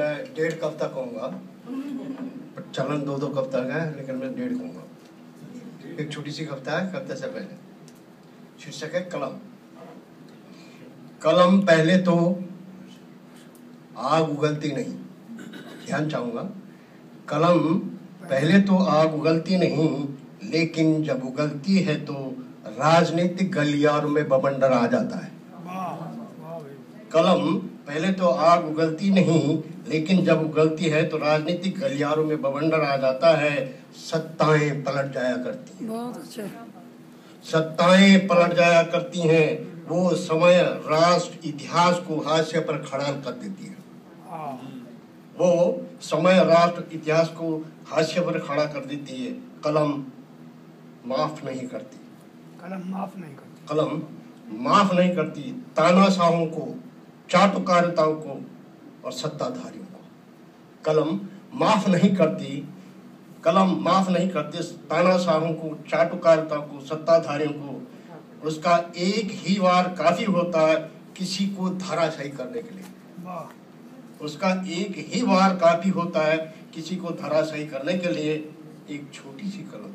मैं 1.5 कविता कहूँगा, चलन 2-2 कविता का है, लेकिन मैं 1.5 कहूँगा। एक छोटी सी कविता है, कविता से पहले शीर्षक है कलम। कलम पहले तो आग उगलती नहीं, ध्यान चाहूंगा। कलम पहले तो आग उगलती नहीं, लेकिन जब उगलती है तो राजनीतिक गलियारों में बवंडर आ जाता है। कलम पहले तो आग उगलती नहीं, लेकिन जब उगलती है तो राजनीतिक गलियारों में बवंडर आ जाता है। सत्ताएं पलट जाया करती हैं, बहुत अच्छा, सत्ताएं पलट जाया करती हैं। वो समय राष्ट्र इतिहास को हाशिए पर खड़ा कर देती है। वो समय राष्ट्र इतिहास को हाशिए पर खड़ा कर देती है। कलम माफ नहीं करती, कलम माफ नहीं करती, कलम माफ नहीं करती तानाशाहों को, चाटुकारिताओं को और सत्ताधारियों को। कलम माफ नहीं करती, कलम माफ नहीं करती तानाशाहों को, चाटुकारिताओं को, सत्ताधारियों को। उसका एक ही वार काफी होता है किसी को धराशायी करने के लिए। उसका एक ही वार काफी होता है किसी को धराशायी करने के लिए। एक छोटी सी कलम,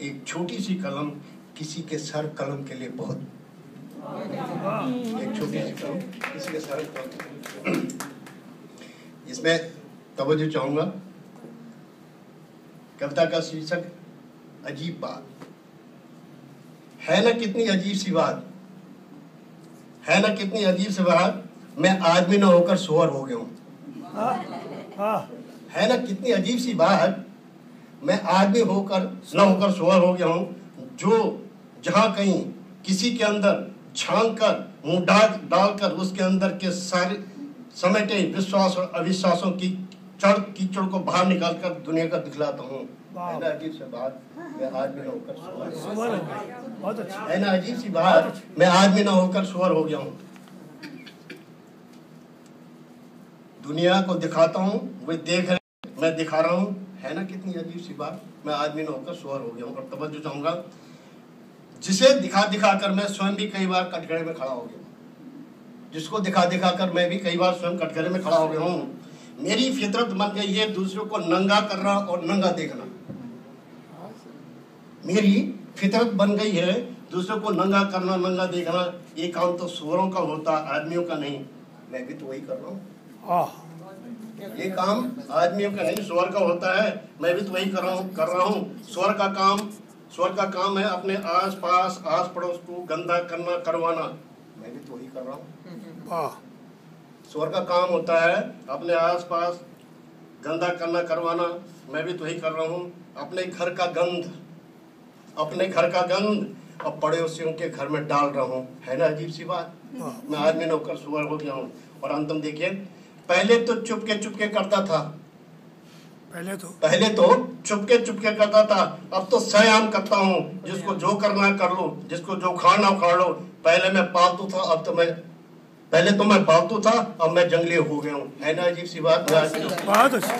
एक छोटी सी कलम किसी के सर कलम के लिए बहुत, एक छोटी सी कलम किसी के सर कलम। इसमें तवज्जो चाहूंगा। कविता का शीर्षक अजीब बात है। ना कितनी अजीब सी बात है, ना कितनी अजीब सी बात, मैं आदमी न होकर सुअर हो गया हूँ। है ना कितनी अजीब सी बात, मैं आदमी होकर न होकर सुअर हो गया हूँ। जो जहाँ कहीं किसी के अंदर झांक कर मुंह डालकर उसके अंदर के सारे समेटे विश्वास और अविश्वासों की कीचड़ को बाहर निकालकर दुनिया का दिखलाता हूँ। है ना अजीब सी बात, मैं आदमी न होकर सुअर, बहुत अच्छा, है ना अजीब सी बात, मैं आदमी न होकर सुअर हो गया हूँ। दुनिया को दिखाता हूँ, वो देख रहे, मैं दिखा रहा हूँ। है ना कितनी अजीब सी बात, मैं आदमी न होकर सुअर हो गया हूँ। और तवज्जो चाहूंगा, जिसे दिखा दिखा कर मैं स्वयं भी कई बार कटघरे में खड़ा हो गया हूँ। जिसको दिखा दिखा कर मैं भी कई बार स्वयं कटघरे में खड़ा हो गया हूँ। मेरी फितरत बन गई है दूसरों को नंगा करना और नंगा देखना। मेरी फितरत बन गई है दूसरों को नंगा करना, नंगा देखना। ये काम तो सुअरों का होता, आदमियों का नहीं। मैं भी तो वही कर रहा हूँ। ये काम आदमियों का नहीं, सुअर का होता है। मैं भी तो वही कर रहा हूँ। सुअर का काम है अपने आस पास, आस पड़ोस को गंदा करना, करवाना। मैं भी तो वही कर रहा हूँ। सुअर का काम होता है अपने आस पास गंदा करना, करवाना। मैं भी तो वही कर रहा हूँ। अपने घर का गंद अब पड़ोसियों के घर में डाल रहा हूँ। है ना अजीब सी बात, मैं आदमी न होकर सुअर हो गया हूँ। और अंतम देखिए, पहले तो चुपके करता था, पहले तो चुपके करता था, अब तो सयाम करता हूँ। जिसको जो करना कर लो, जिसको जो खाना खा लो। पहले मैं पालतू था, पहले तो मैं पालतू था, अब मैं जंगली हो गया हूँ। है ना अजीब सी बात, बहुत अच्छा।